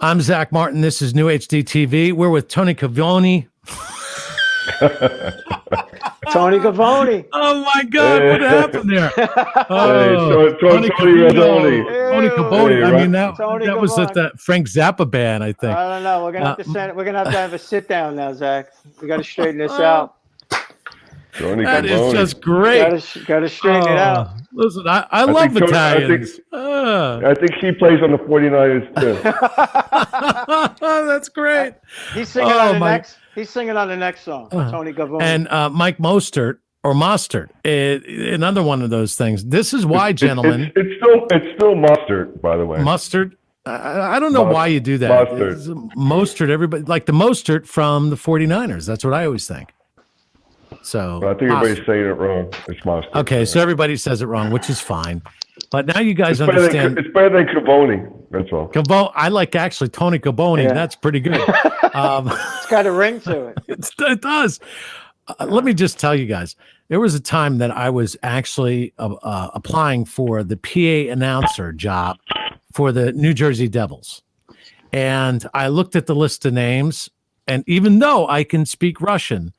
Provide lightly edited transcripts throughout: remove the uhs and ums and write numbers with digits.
I'm Zach Martin. This is New HD TV. We're with Tony Covino. Tony Covino. Oh my God, what happened there? Tony Covino. Tony Covino. I mean, that Tony was at Covino. that Frank Zappa band, I think. I don't know. We're gonna have to have a sit down now, Zach. We got to straighten this out. That is just great. Got to straighten it out. Listen, I love Italians. I think he plays on the 49ers too. That's great. He's singing on the next. He's singing on the next song. Tony Covino And Mike Mostert or Mostert, another one of those things. This is why, gentlemen. It's still Mostert, by the way. Mustard. I don't know why you do that. Mostert, everybody like the Mostert from the 49ers. That's what I always think. So I think everybody's saying it wrong. It's Mostert. Okay, so everybody says it wrong, which is fine. But now you guys understand. It's better than Cavoni. That's all. Cavoni. I like actually Tony Cavoni. Yeah. That's pretty good. It's got a ring to it. It does. Let me just tell you guys. There was a time that I was actually applying for the PA announcer job for the New Jersey Devils. And I looked at the list of names, and even though I can speak Russian,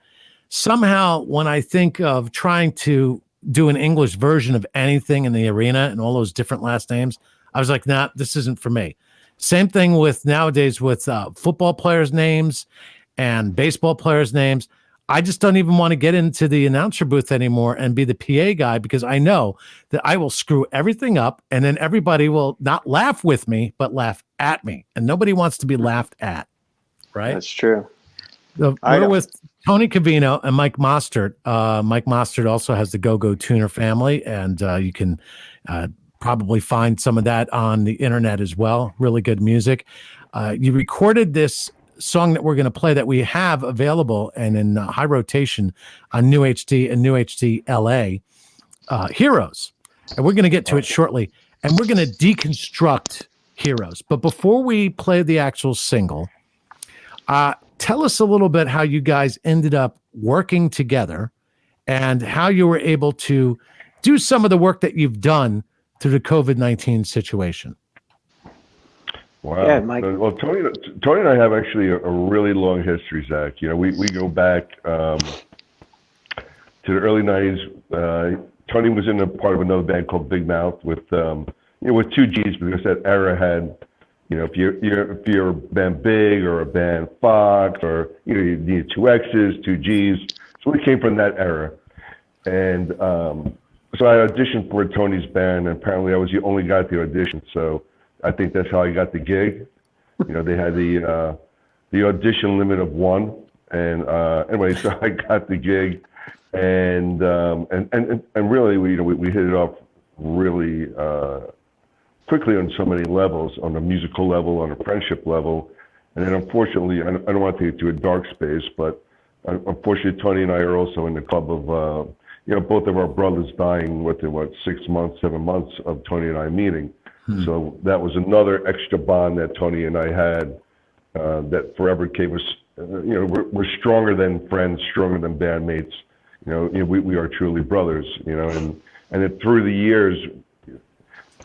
somehow when I think of trying to do an English version of anything in the arena and all those different last names, I was like, nah, this isn't for me. Same thing with nowadays with football players' names and baseball players' names. I just don't even want to get into the announcer booth anymore and be the PA guy because I know that I will screw everything up and then everybody will not laugh with me, but laugh at me. And nobody wants to be laughed at, right? That's true. So we're with Tony Covino and Mike Mostert. Mike Mostert also has the Go-Go Tuner family, and you can probably find some of that on the internet as well. Really good music. You recorded this song that we're going to play that we have available and in high rotation on New HD and New HD LA, Heroes. And we're going to get to it shortly. And we're going to deconstruct Heroes. But before we play the actual single, tell us a little bit how you guys ended up working together and how you were able to do some of the work that you've done through the COVID-19 situation. Wow. Yeah, Mike. Well, Tony and I have actually a really long history, Zach. You know, we go back to the early 90s. Tony was in a part of another band called Big Mouth with with two G's, because that era had, if you're a band Big or a band Fox, or you need two X's, two G's. So we came from that era, and so I auditioned for Tony's band, and apparently I was the only guy at the audition. So I think that's how I got the gig. They had the audition limit of one, and anyway, so I got the gig, and really we hit it off really quickly on so many levels, on a musical level, on a friendship level, and then unfortunately, I don't want to take it to a dark space, but unfortunately, Tony and I are also in the club of both of our brothers dying within 6 months, 7 months of Tony and I meeting. So that was another extra bond that Tony and I had that forever gave us. We're stronger than friends, stronger than bandmates. We are truly brothers. And then through the years,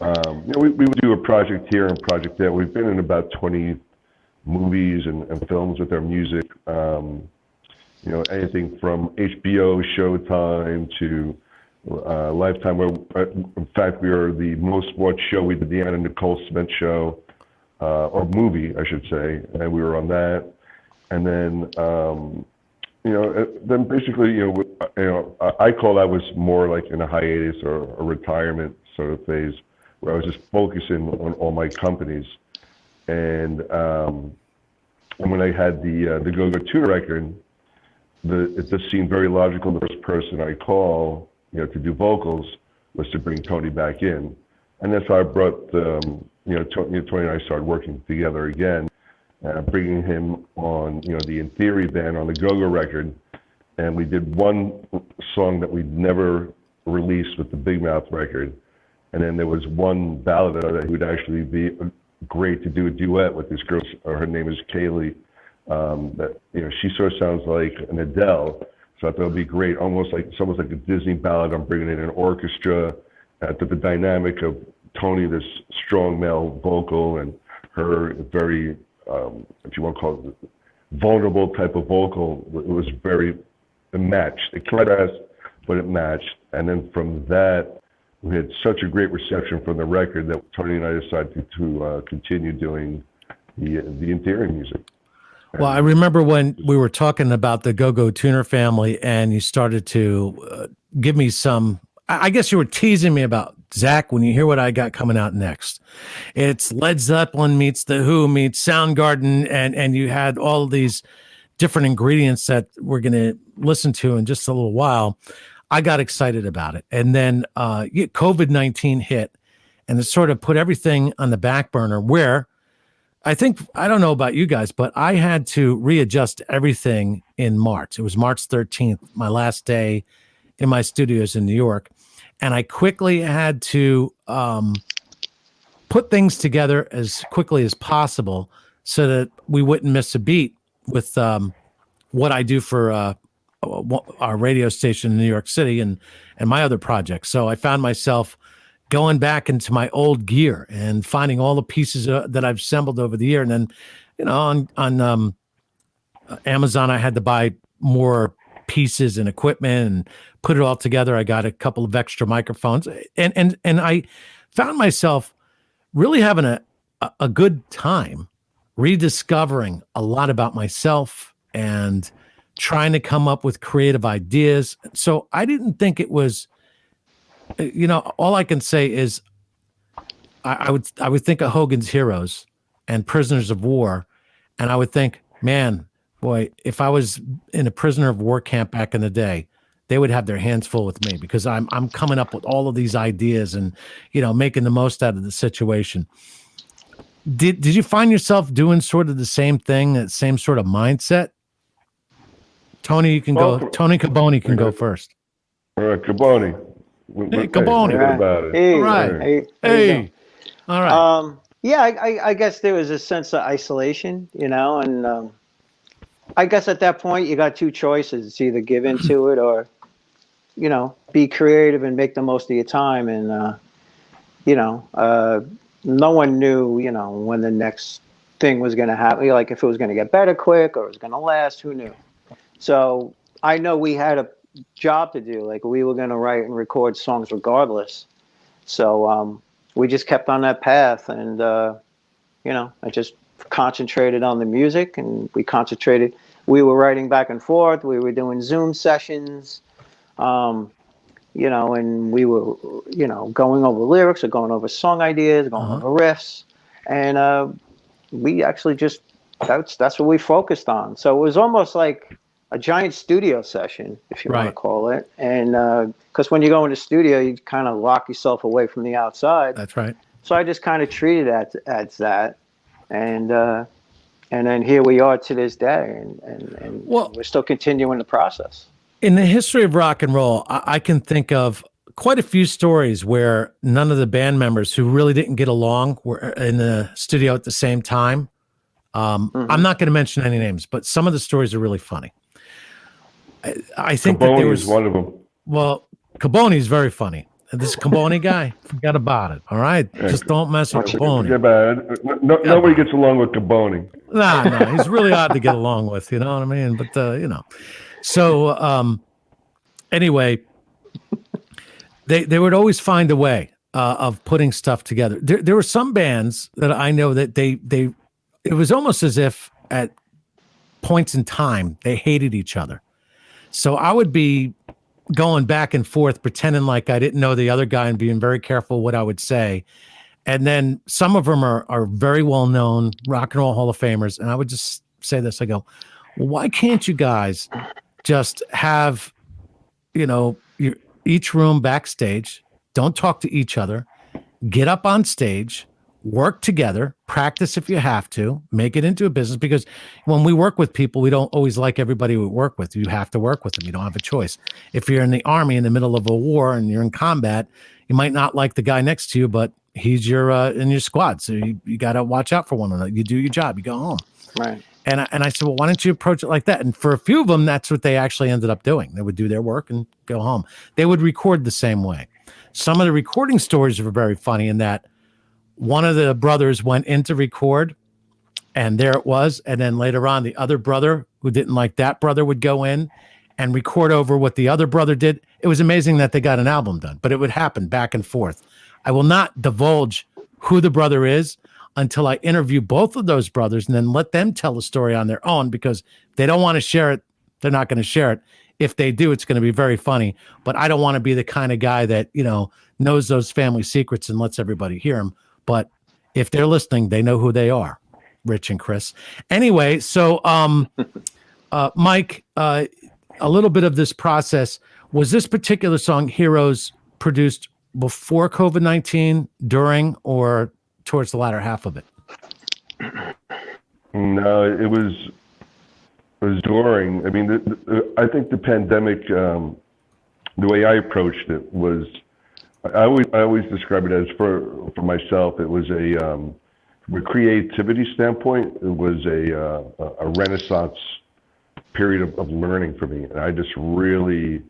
we would do a project here and a project there. We've been in about 20 movies and films with our music. Anything from HBO, Showtime to Lifetime, where in fact we are the most watched show. We did the Anna Nicole Smith show, or movie, I should say, and we were on that. And then, then basically, I call that was more like in a hiatus or a retirement sort of phase, where I was just focusing on all my companies. And when I had the Go-Go Tuner record, it just seemed very logical. The first person I call, to do vocals was to bring Tony back in. And that's how I brought, Tony and I started working together again, bringing him on, the In Theory band on the Go-Go record. And we did one song that we'd never released with the Big Mouth record. And then there was one ballad that would actually be great to do a duet with this girl. Her name is Kaylee. That she sort of sounds like an Adele. So I thought it would be great, it's almost like a Disney ballad. I'm bringing in an orchestra, the dynamic of Tony, this strong male vocal, and her very if you want to call it, vulnerable type of vocal. It was it matched. It contrasted, but it matched. And then from that, we had such a great reception from the record that Tony and I decided to continue doing the interior music. Well, I remember when we were talking about the Go-Go Tuner family, and you started to give me some. I guess you were teasing me about, Zach, when you hear what I got coming out next. It's Led Zeppelin meets The Who meets Soundgarden, and you had all these different ingredients that we're going to listen to in just a little while. I got excited about it. And then COVID-19 hit, and it sort of put everything on the back burner, where I don't know about you guys, but I had to readjust everything in March. It was March 13th, my last day in my studios in New York. And I quickly had to put things together as quickly as possible so that we wouldn't miss a beat with what I do for our radio station in New York City and my other projects. So I found myself going back into my old gear and finding all the pieces that I've assembled over the year. And then, on Amazon, I had to buy more pieces and equipment and put it all together. I got a couple of extra microphones, and I found myself really having a good time rediscovering a lot about myself and trying to come up with creative ideas. So I didn't think it was, all I can say is I would think of Hogan's Heroes and Prisoners of War, and I would think, man, boy, if I was in a prisoner of war camp back in the day, they would have their hands full with me, because I'm coming up with all of these ideas and, making the most out of the situation. Did you find yourself doing sort of the same thing, that same sort of mindset? Tony, you can go. Tony Caboni can go first. All right, Caboni. Hey, Caboni. What about it? Hey, All right. hey. All right. Yeah, I guess there was a sense of isolation, and I guess at that point you got two choices. It's either give into it or, be creative and make the most of your time. And, no one knew, when the next thing was going to happen, like if it was going to get better quick or it was going to last, who knew? So I know we had a job to do. Like, we were going to write and record songs regardless. So we just kept on that path, and I just concentrated on the music, and we were writing back and forth, we were doing Zoom sessions, and we were going over lyrics or going over song ideas, going over riffs, and we actually that's what we focused on. So it was almost like a giant studio session, if you want to call it. And because when you go in the studio, you kind of lock yourself away from the outside. That's right. So I just kind of treated it as that. And then here we are to this day. And we're still continuing the process. In the history of rock and roll, I can think of quite a few stories where none of the band members who really didn't get along were in the studio at the same time. I'm not going to mention any names, but some of the stories are really funny. I think Caboni that there was is one of them. Well, Caboni is very funny. This Caboni guy, forget about it. All right, just don't mess with Caboni. Forget about it. Nobody gets along with Caboni. No, he's really odd to get along with. You know what I mean? But So anyway, they would always find a way of putting stuff together. There were some bands that I know that it was almost as if at points in time they hated each other. So I would be going back and forth, pretending like I didn't know the other guy and being very careful what I would say. And then some of them are very well-known rock and roll Hall of Famers. And I would just say this. I go, well, why can't you guys just have, each room backstage, don't talk to each other, get up on stage, work together, practice if you have to, make it into a business, because when we work with people, we don't always like everybody we work with. You have to work with them. You don't have a choice. If you're in the army in the middle of a war and you're in combat, you might not like the guy next to you, but he's in your squad. So you got to watch out for one another. You do your job, you go home. Right. And I said, well, why don't you approach it like that? And for a few of them, that's what they actually ended up doing. They would do their work and go home. They would record the same way. Some of the recording stories were very funny in that one of the brothers went in to record, And there it was. And then later on, the other brother who didn't like that brother would go in and record over what the other brother did. It was amazing that they got an album done, but it would happen back and forth. I will not divulge who the brother is until I interview both of those brothers and then let them tell the story on their own, because if they don't want to share it, they're not going to share it. If they do, it's going to be very funny. But I don't want to be the kind of guy that, knows those family secrets and lets everybody hear them. But if they're listening, they know who they are, Rich and Chris. Anyway, so Mike, a little bit of this process, was this particular song, Heroes, produced before COVID-19, during, or towards the latter half of it? No, it was during. I mean, I think the pandemic, the way I approached it was, I always describe it as, for myself, it was from a creativity standpoint, it was a renaissance period of learning for me. And I just really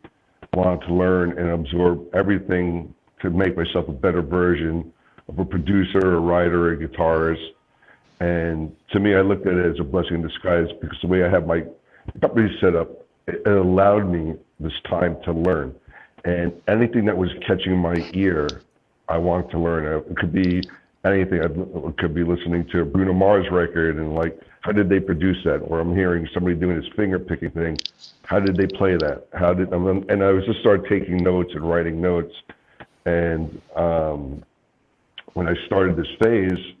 wanted to learn and absorb everything to make myself a better version of a producer, a writer, a guitarist. And to me, I looked at it as a blessing in disguise, because the way I have my company set up, it allowed me this time to learn. And anything that was catching my ear, I wanted to learn. It could be anything. I could be listening to a Bruno Mars record and like, how did they produce that? Or I'm hearing somebody doing this finger picking thing. How did they play that? And I was just started taking notes and writing notes. And when I started this phase,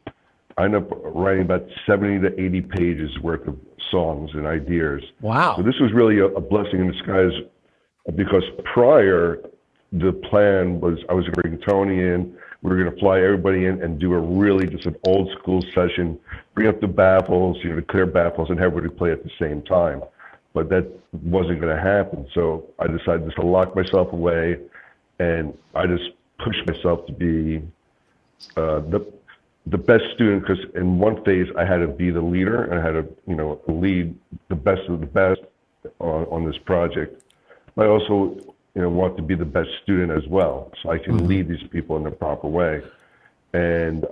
I ended up writing about 70 to 80 pages worth of songs and ideas. Wow. So this was really a blessing in disguise, because prior, the plan was I was going to bring Tony in. We were going to fly everybody in and do just an old school session, bring up the baffles, the clear baffles, and have everybody play at the same time. But that wasn't going to happen. So I decided just to lock myself away, and I just pushed myself to be the best student, because in one phase I had to be the leader, and I had to lead the best of the best on this project. But I also want to be the best student as well, so I can lead these people in the proper way. And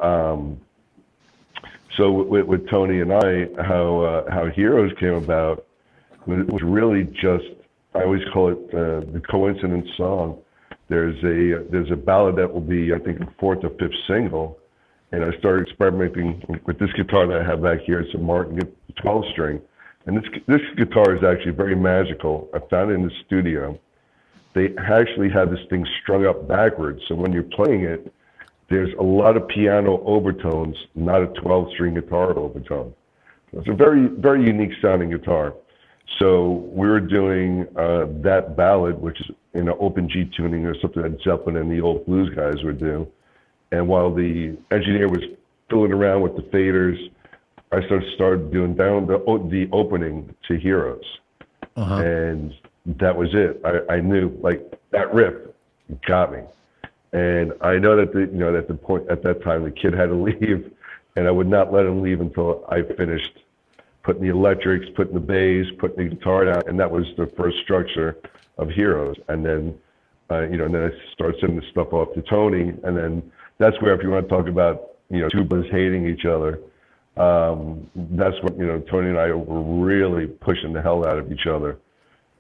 so with Tony and I, how Heroes came about, it was really just, I always call it the coincidence song. There's a ballad that will be, I think, the 4th or 5th single, and I started experimenting with this guitar that I have back here. It's a Martin 12-string, and this guitar is actually very magical. I found it in the studio. They actually have this thing strung up backwards, so when you're playing it, there's a lot of piano overtones, not a 12-string guitar overtone. It's a very, very unique sounding guitar. So we were doing that ballad, which is in an open G tuning, or something that Zeppelin and the old blues guys would do. And while the engineer was fiddling around with the faders, I started doing down the opening to Heroes. And that was it. I knew, like, that riff got me. And I know that at that time the kid had to leave, and I would not let him leave until I finished putting the electrics, putting the bass, putting the guitar down, and that was the first structure of Heroes. And then, and then I started sending this stuff off to Tony, and then that's where, if you want to talk about, two brothers hating each other, that's when, Tony and I were really pushing the hell out of each other.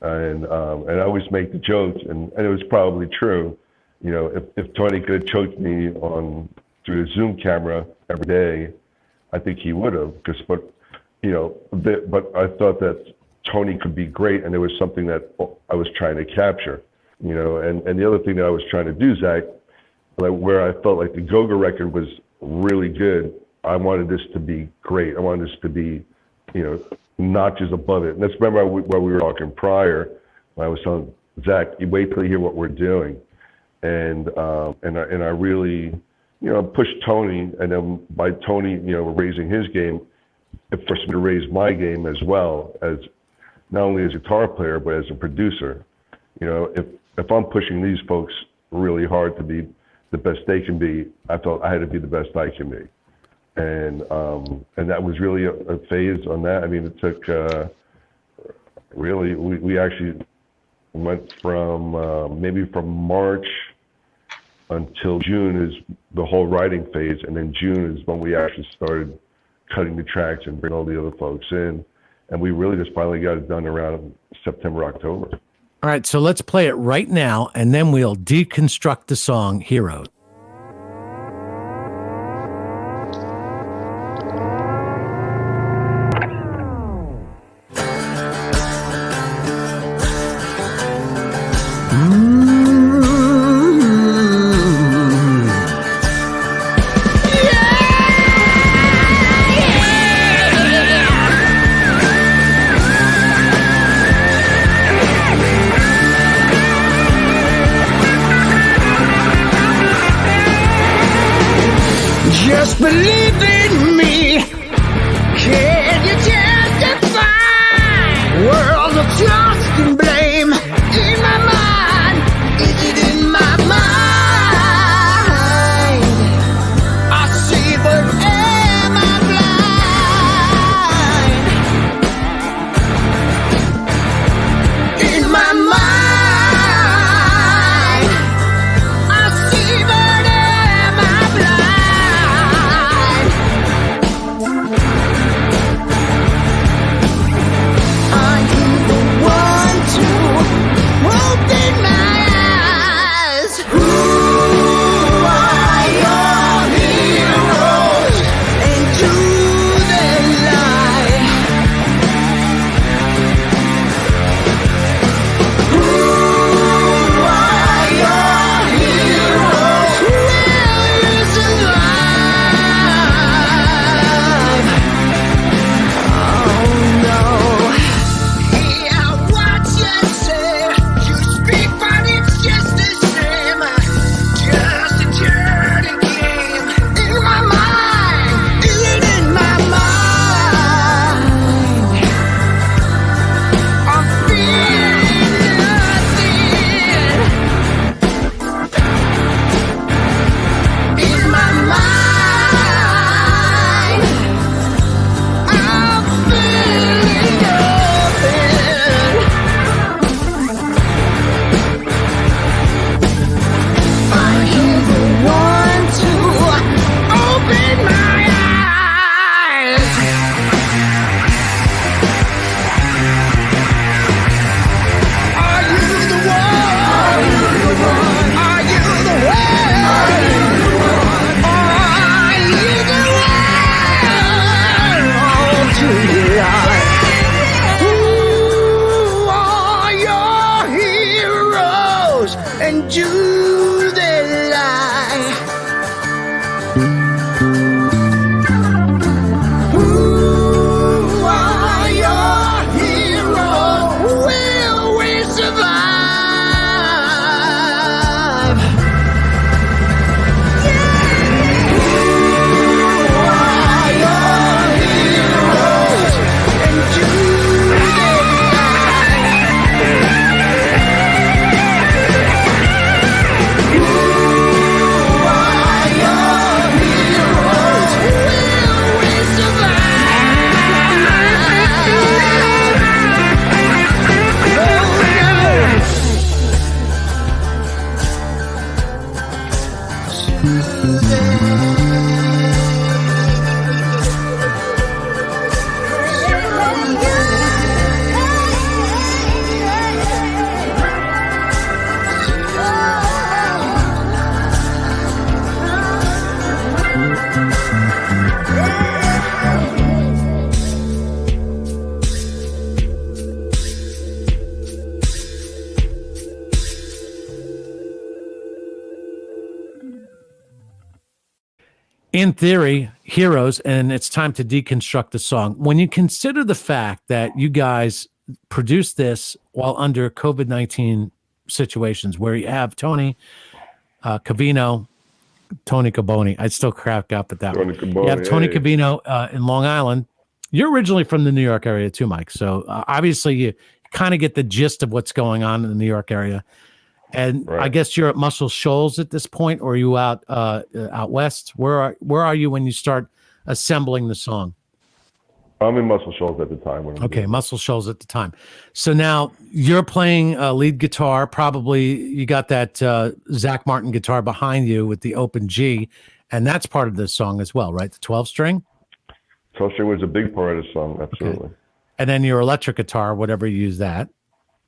And I always make the jokes, and it was probably true. If Tony could have choked me through the Zoom camera every day, I think he would have. But I thought that Tony could be great, and there was something that I was trying to capture. And the other thing that I was trying to do, Zach, like, where I felt like the Go-Go record was really good, I wanted this to be great. I wanted this to be, notches above it. And that's, remember what we were talking prior, when I was telling Zach, you wait till you hear what we're doing. And I really, pushed Tony, and then by Tony, raising his game, it forced me to raise my game as well, as not only as a guitar player, but as a producer. If I'm pushing these folks really hard to be the best they can be, I felt I had to be the best I can be. And that was really a phase on that. I mean, it took, really, we actually went from, maybe from March until June is the whole writing phase. And then June is when we actually started cutting the tracks and bringing all the other folks in. And we really just finally got it done around September, October. All right, so let's play it right now, and then we'll deconstruct the song Hero. Just believe in me. Can you testify? World of trust and blame. In my mind, is it in my mind? I see, but am I blind? In my mind, I see, but am I blind? Are you the one to open my eyes? Who are your heroes? And do they lie? Who are your heroes? Will you survive? Oh no. Yeah, what you say, you speak, but it's just the same. Just a dirty game. In my mind, is it in my mind? I'm feeling nothing. In my mind, I'm feeling nothing. Are you the one to open my eyes? Are you the one? Are you the one? Are you the one? Are you the one? Are you the one? Oh, to lie. Who are your heroes? And do they lie? Who are your heroes? Will we survive? Who are your heroes? And do they lie? Who are your heroes? Will we In theory, Heroes, and it's time to deconstruct the song. When you consider the fact that you guys produced this while under COVID-19 situations where you have Tony Covino, Tony Caboni, I'd still crack up at that Tony one. Caboni, You have Tony hey. Covino in Long Island. You're originally from the New York area too, Mike. So obviously you kind of get the gist of what's going on in the New York area. And Right. I guess you're at Muscle Shoals at this point, or are you out west? Where are you when you start assembling the song? I'm in Muscle Shoals at the time. When I'm Okay, doing it. Muscle Shoals at the time. So now you're playing lead guitar. Probably you got that Zach Martin guitar behind you with the open G, and that's part of this song as well, right? The 12 string. guitar string was a big part of the song, absolutely. Okay. And then your electric guitar, whatever you use that,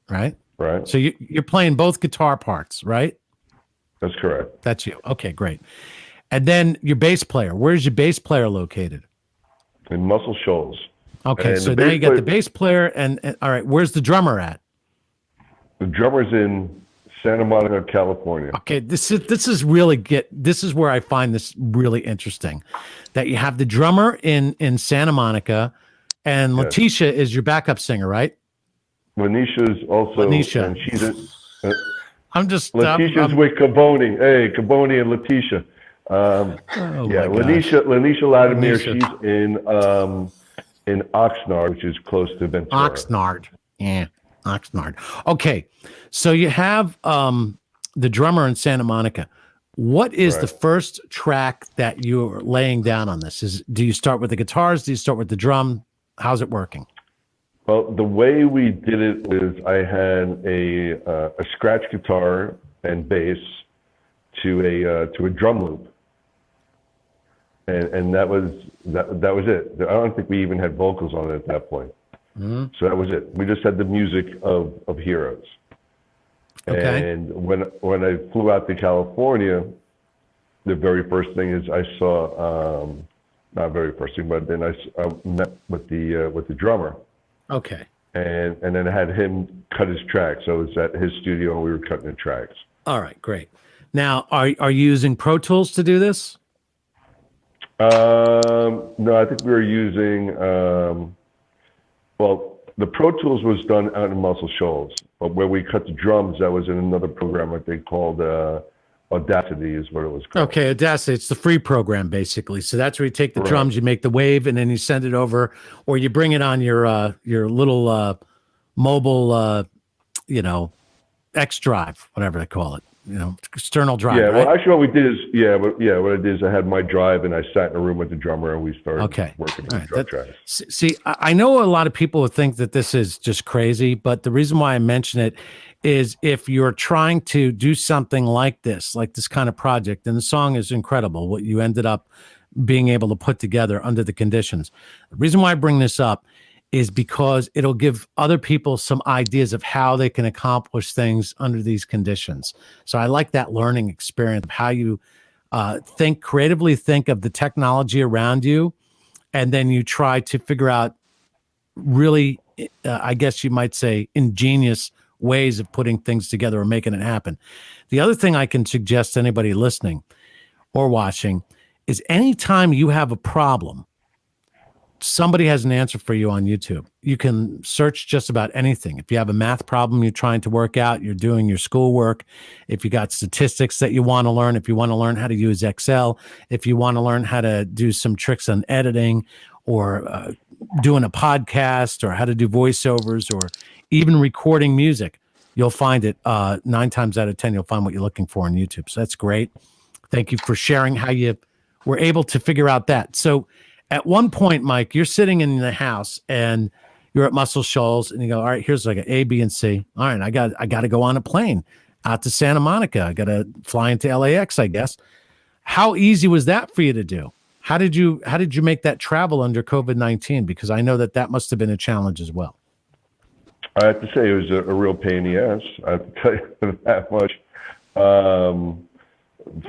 right? Right. So you're playing both guitar parts, right? That's correct. That's you. Okay, great. And then your bass player. Where's your bass player located? In Muscle Shoals. Okay, And so the now bass you got player- the bass player, and all right, where's the drummer at? The drummer's in Santa Monica, California. Okay, this is where I find this really interesting, that you have the drummer in Santa Monica, and Yes. Letitia is your backup singer, right? Lanisha's also, Lanisha. and she's I'm just Letitia's I'm- with Covoni. Hey, Covoni and Letitia. oh Yeah, my gosh. Lanisha Latimer, Lanisha. she's in Oxnard, which is close to Ventura. Oxnard. Yeah, Oxnard. Okay, so you have the drummer in Santa Monica. What is the Right. first track that you're laying down on this? Do you start with the guitars? Do you start with the drum? How's it working? Well, the way we did it was I had a scratch guitar and bass to a drum loop, and that was it. I don't think we even had vocals on it at that point. Mm-hmm. So that was it. We just had the music of Heroes. Okay. And when I flew out to California, the very first thing is I saw, not very first thing, but then I met with the drummer, Okay. and then I had him cut his tracks. So it was at his studio, and we were cutting the tracks. All right, great. Now, are you using Pro Tools to do this? No, I think we were using, well, the Pro Tools was done out in Muscle Shoals, but where we cut the drums, that was in another program I think called Audacity is what it was called. Okay, Audacity. It's the free program, basically. So that's where you take the Right. drums, you make the wave, and then you send it over, or you bring it on your little mobile, X drive, whatever they call it, external drive. Yeah, right? well, actually, what we did is, what I did is I had my drive and I sat in a room with the drummer and we started Okay. working All on right, drum that- tracks. See, I know a lot of people would think that this is just crazy, but the reason why I mention it is if you're trying to do something like this kind of project, and the song is incredible, what you ended up being able to put together under the conditions. The reason why I bring this up is because it'll give other people some ideas of how they can accomplish things under these conditions. So I like that learning experience of how you creatively think of the technology around you, and then you try to figure out really, I guess you might say, ingenious ways of putting things together or making it happen. The other thing I can suggest to anybody listening or watching is anytime you have a problem, somebody has an answer for you on YouTube. You can search just about anything. If you have a math problem you're trying to work out, you're doing your schoolwork, if you got statistics that you want to learn, if you want to learn how to use Excel, if you want to learn how to do some tricks on editing or doing a podcast or how to do voiceovers or even recording music, you'll find it 9 times out of 10, you'll find what you're looking for on YouTube. So that's great. Thank you for sharing how you were able to figure out that. So at one point, Mike, you're sitting in the house and you're at Muscle Shoals and you go, all right, here's like an A, B, and C. All right, I got to go on a plane out to Santa Monica. I got to fly into LAX, I guess. How easy was that for you to do? How did you make that travel under COVID-19? Because I know that must have been a challenge as well. I have to say it was a real pain in the ass. I have to tell you that much.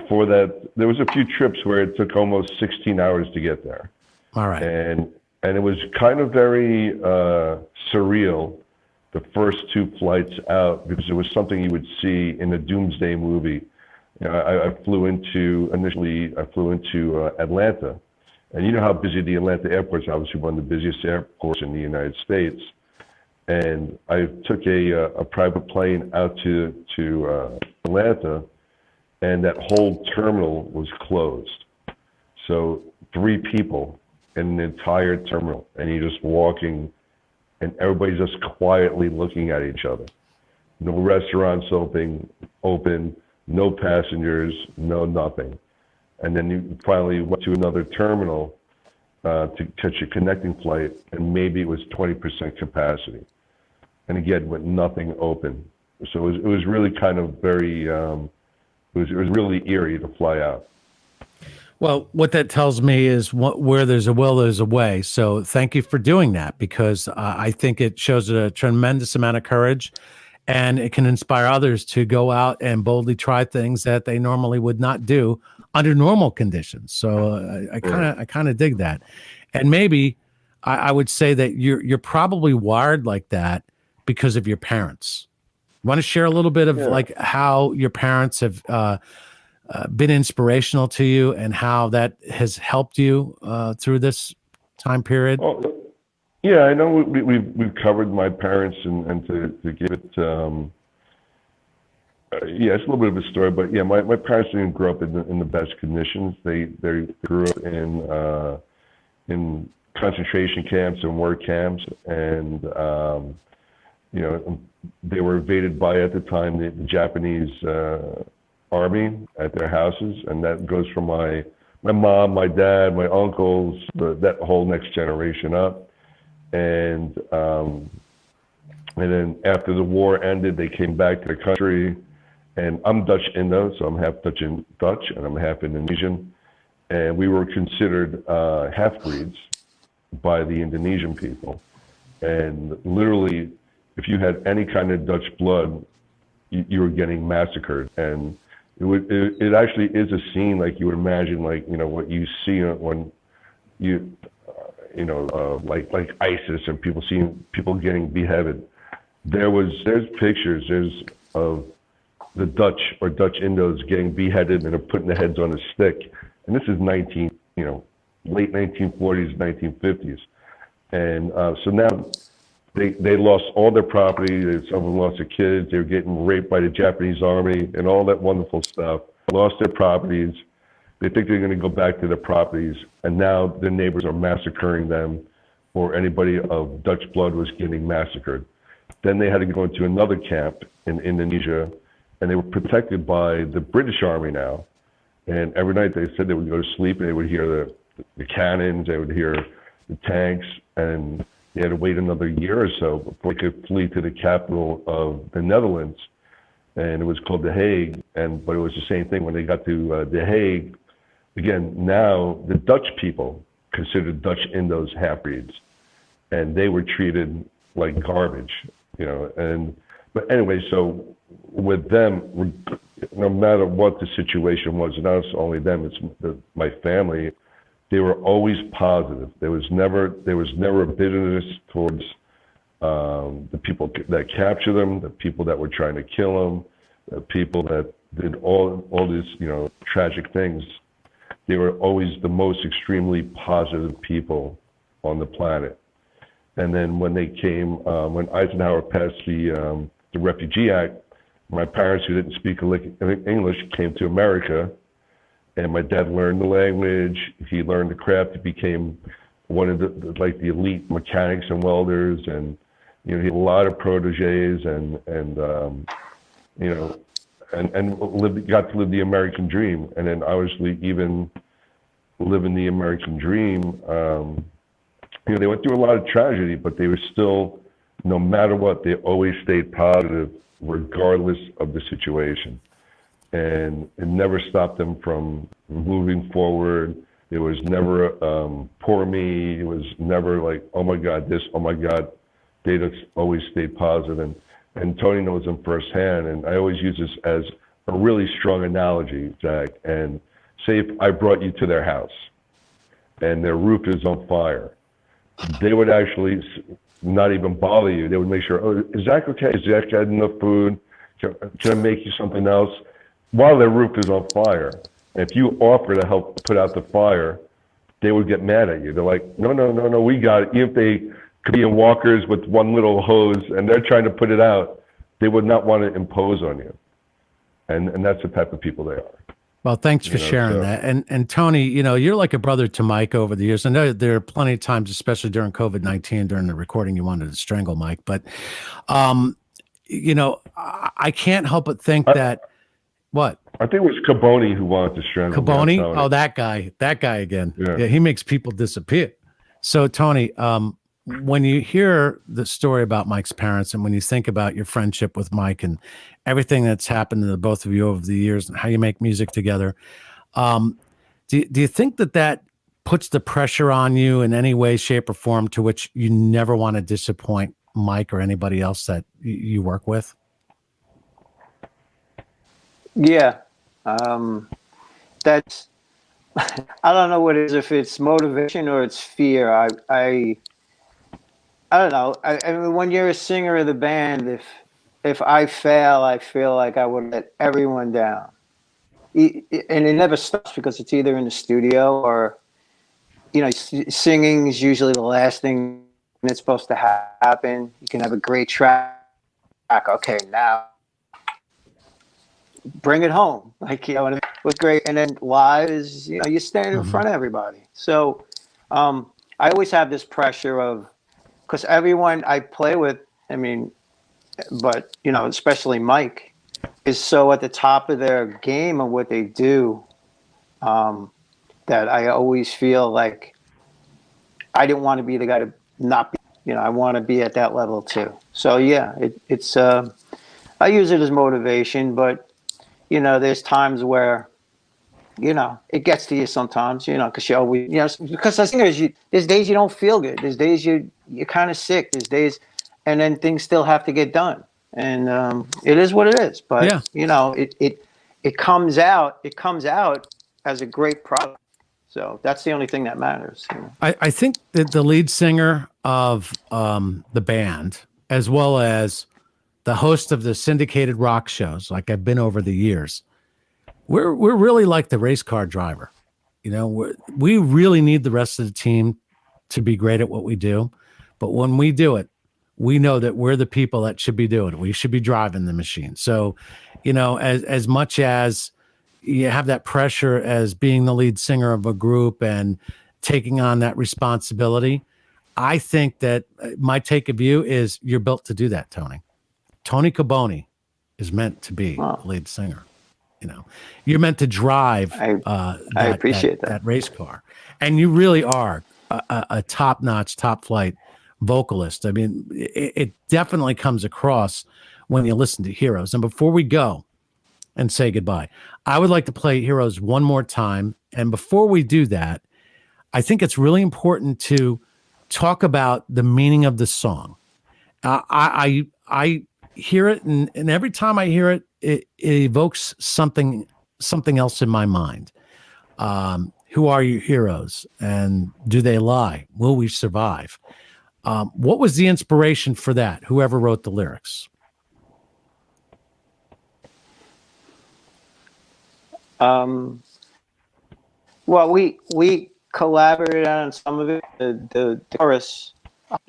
For that, there was a few trips where it took almost 16 hours to get there. All right. And it was kind of very surreal, the first 2 flights out, because it was something you would see in a doomsday movie. I flew into Atlanta, and you know how busy the Atlanta airport is, obviously one of the busiest airports in the United States. And I took a private plane out to Atlanta, and that whole terminal was closed. So 3 people in an entire terminal, and you're just walking, and everybody's just quietly looking at each other. No restaurants open, no passengers, no nothing. And then you finally went to another terminal to catch a connecting flight, and maybe it was 20% capacity. And again, with nothing open. So it was really kind of very, it was really eerie to fly out. Well, what that tells me is where there's a will, there's a way. So thank you for doing that, because I think it shows a tremendous amount of courage, and it can inspire others to go out and boldly try things that they normally would not do under normal conditions. So I kind of dig that. And maybe I would say that you're probably wired like that because of your parents. Want to share a little bit of like how your parents have been inspirational to you and how that has helped you through this time period? Well, yeah, I know we've covered my parents, and to give it, yeah, it's a little bit of a story, but yeah, my parents didn't grow up in the best conditions. They grew up in concentration camps and work camps, and you know, they were invaded by, at the time, the Japanese army at their houses, and that goes from my mom, my dad, my uncles, that whole next generation up. And then after the war ended, they came back to the country, and I'm Dutch Indo, so I'm half Dutch and Dutch, and I'm half Indonesian, and we were considered half-breeds by the Indonesian people. And literally, if you had any kind of Dutch blood, you were getting massacred. And it actually is a scene like you would imagine, like, you know, what you see when you like ISIS, and seeing people getting beheaded. There's pictures of the Dutch or Dutch Indos getting beheaded, and they're putting the heads on a stick. And this is late 1940s, 1950s. And so now they lost all their property. Some of them lost their kids. They were getting raped by the Japanese army and all that wonderful stuff. Lost their properties. They think they're going to go back to their properties, and now their neighbors are massacring them, or anybody of Dutch blood was getting massacred. Then they had to go into another camp in Indonesia, and they were protected by the British Army now. And every night they said they would go to sleep, and they would hear the cannons, they would hear the tanks, and they had to wait another year or so before they could flee to the capital of the Netherlands, and it was called The Hague. But it was the same thing when they got to The Hague. Again, now the Dutch people considered Dutch Indos half-breeds, and they were treated like garbage, you know. But anyway, so with them, no matter what the situation was, not only them, it's my family. They were always positive. There was never a bitterness towards the people that captured them, the people that were trying to kill them, the people that did all these, you know, tragic things. They were always the most extremely positive people on the planet. And then when they came, when Eisenhower passed the Refugee Act, my parents, who didn't speak English, came to America, and my dad learned the language. He learned the craft. He became one of the elite mechanics and welders, and you know, he had a lot of proteges, and you know, and got to live the American dream. And then obviously, even living the American dream, you know, they went through a lot of tragedy, but they were still, no matter what, they always stayed positive, regardless of the situation. And it never stopped them from moving forward. It was never poor me. It was never like, oh my God, this, oh my God. They just always stayed positive. And Tony knows them firsthand. And I always use this as a really strong analogy, Zach. And say if I brought you to their house and their roof is on fire, they would actually not even bother you. They would make sure, oh, is Zach okay? Is Zach got enough food? Can I make you something else? While their roof is on fire. And if you offer to help put out the fire, they would get mad at you. They're like, no, we got it. Even if they could be in walkers with one little hose and they're trying to put it out, they would not want to impose on you. And that's the type of people they are. Well, thanks for sharing that. And Tony, you know, you're like a brother to Mike over the years. I know there are plenty of times, especially during COVID-19, during the recording, you wanted to strangle Mike. But, you know, I can't help but think that, what? I think it was Caboni who wanted to strangle Caboni? Oh, that guy again. Yeah, he makes people disappear. So, Tony, when you hear the story about Mike's parents, and when you think about your friendship with Mike and everything that's happened to the both of you over the years and how you make music together, Do you think that puts the pressure on you in any way, shape, or form to which you never want to disappoint Mike or anybody else that you work with? Yeah. That's, I don't know what it is, if it's motivation or it's fear. I don't know. I mean, when you're a singer of the band, if I fail, I feel like I would let everyone down. And it never stops because it's either in the studio or, singing is usually the last thing that's supposed to happen. You can have a great track. Okay, now bring it home. Like, and it was great. And then live is, you stand in front of everybody. So I always have this pressure of, because everyone I play with, I mean, but, especially Mike, is so at the top of their game of what they do, that I always feel like I didn't want to be the guy to not be, I want to be at that level too. So yeah, it's I use it as motivation, but there's times where, it gets to you sometimes, because you always, because as singers, there's days you don't feel good. There's days you're kind of sick. There's days, and then things still have to get done. And it is what it is. But, it comes out as a great product. So that's the only thing that matters. I think that the lead singer of the band, as well as the host of the syndicated rock shows, like I've been over the years, we're really like the race car driver. We really need the rest of the team to be great at what we do. But when we do it, we know that we're the people that should be doing it. We should be driving the machine. So, as much as you have that pressure as being the lead singer of a group and taking on that responsibility, I think that my take of you is you're built to do that, Tony. Tony Caboni is meant to be a lead singer. You're meant to drive. I appreciate that race car, and you really are a top-notch, top-flight vocalist. I mean, it definitely comes across when you listen to Heroes. And before we go and say goodbye, I would like to play Heroes one more time. And before we do that, I think it's really important to talk about the meaning of the song. I hear it, and every time I hear it, it evokes something else in my mind. Who are your heroes, and do they lie? Will we survive? What was the inspiration for that? Whoever wrote the lyrics? Well, we collaborated on some of it. The chorus.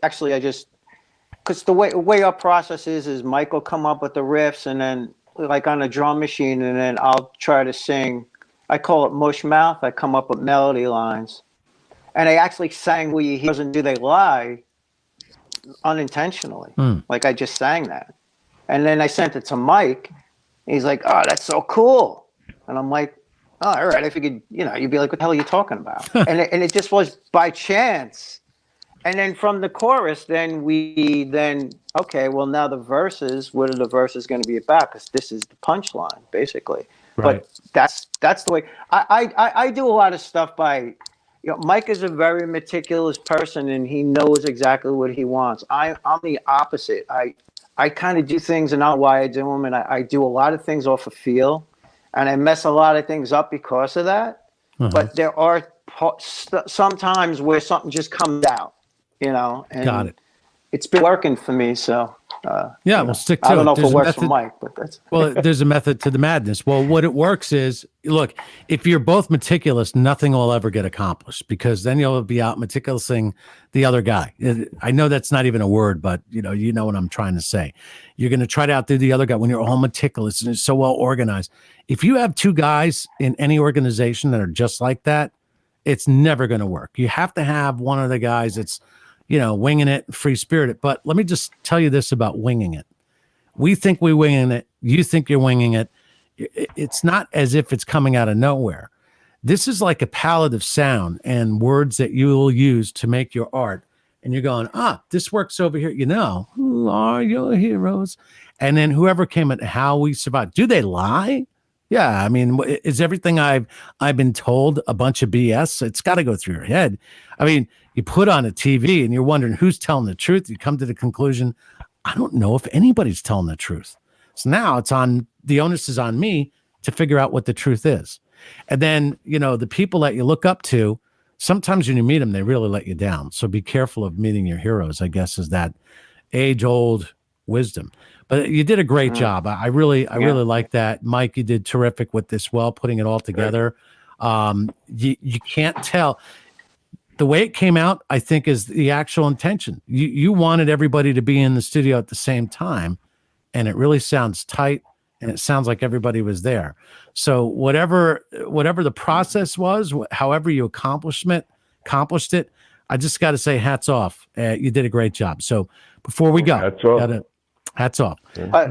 Actually, because the way our process is Mike will come up with the riffs, and then like on a drum machine, and then I'll try to sing. I call it mush mouth. I come up with melody lines, and I actually sang "Will You Hear and Do They Lie" unintentionally. Like I just sang that, and then I sent it to Mike. And he's like, "Oh, that's so cool," and I'm like, "Oh, all right." I figured, you'd be like, "What the hell are you talking about?" and it just was by chance. And then from the chorus, okay, well, now the verses, what are the verses going to be about? Because this is the punchline, basically. Right. But that's the way I do a lot of stuff by, Mike is a very meticulous person, and he knows exactly what he wants. I'm the opposite. I kind of do things and not why I do them, and I do a lot of things off of feel, and I mess a lot of things up because of that. But there are sometimes where something just comes out. And Got it. It's been working for me. So, we'll stick to it. I don't know if There's it a works method- for Mike, but that's Well, there's a method to the madness. Well, what it works is, look, if you're both meticulous, nothing will ever get accomplished, because then you'll be out meticulousing the other guy. I know that's not even a word, but you know what I'm trying to say. You're going to try to outdo the other guy when you're all meticulous and it's so well organized. If you have two guys in any organization that are just like that, it's never going to work. You have to have one of the guys that's, winging it, free spirited. But let me just tell you this about winging it. We think we're winging it. You think you're winging it. It's not as if it's coming out of nowhere. This is like a palette of sound and words that you will use to make your art. And you're going, this works over here. Who are your heroes? And then whoever came at how we survived. Do they lie? Yeah, I mean, is everything I've been told a bunch of BS? It's got to go through your head. I mean, you put on a TV and you're wondering who's telling the truth. You come to the conclusion, I don't know if anybody's telling the truth. So now the onus is on me to figure out what the truth is. And then, the people that you look up to, sometimes when you meet them, they really let you down. So be careful of meeting your heroes, I guess, is that age-old wisdom. But you did a great job. I really like that. Mike, you did terrific with this, putting it all together. You can't tell. The way it came out, I think, is the actual intention. You wanted everybody to be in the studio at the same time, and it really sounds tight, and it sounds like everybody was there. So whatever the process was, however you accomplished it, I just got to say hats off. You did a great job. So before we go, hats off. I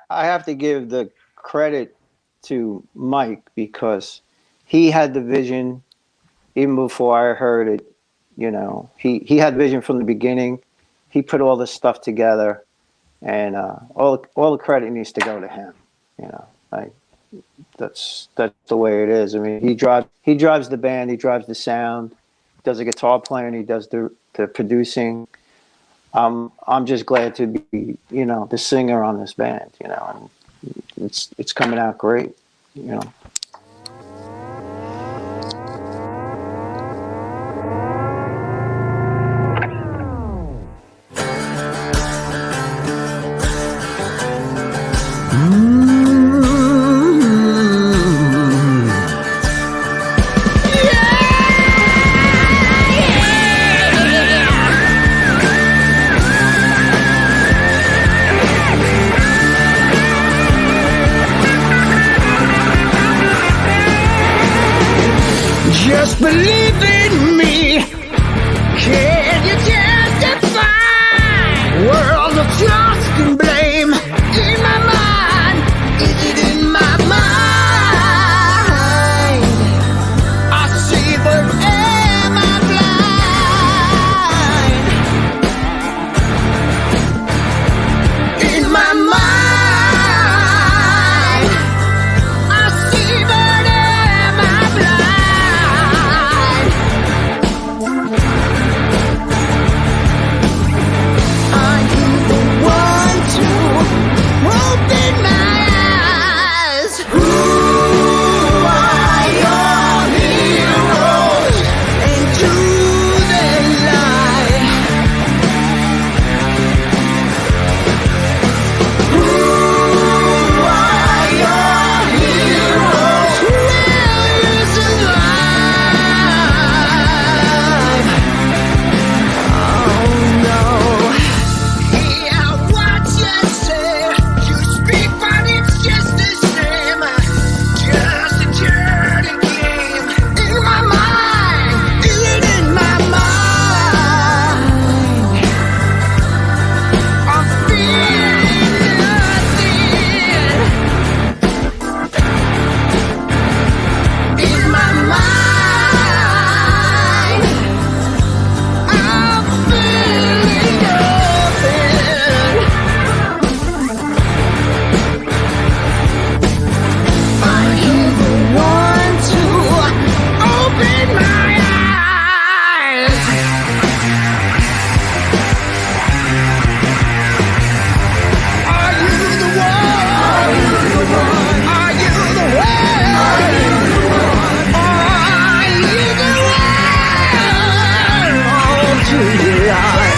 have to give the credit to Mike because he had the vision even before I heard it. He had vision from the beginning. He put all this stuff together, and all the credit needs to go to him. That's the way it is. I mean, he drives the band, he drives the sound, does the guitar playing, he does the producing. I'm just glad to be, the singer on this band, and it's coming out great, Just believe in me. Can you testify? World of trust and blame. In my mind, is it in my mind? I see, but am I blind? In my mind, I see, but am I blind? Are you the one to open my eyes? Who are your heroes? And do they lie? Who are your heroes? Where is alive? Oh no. Yeah, what you say, you speak, but it's just the same. Just a dirty game. In my mind, is it in my mind? I'm feeling nothing. In my mind, I'm feeling nothing. Are you the one to open my eyes? Are you the one? Are you the one? Are you the one? Are you the one? Are you the one? Oh, do you lie?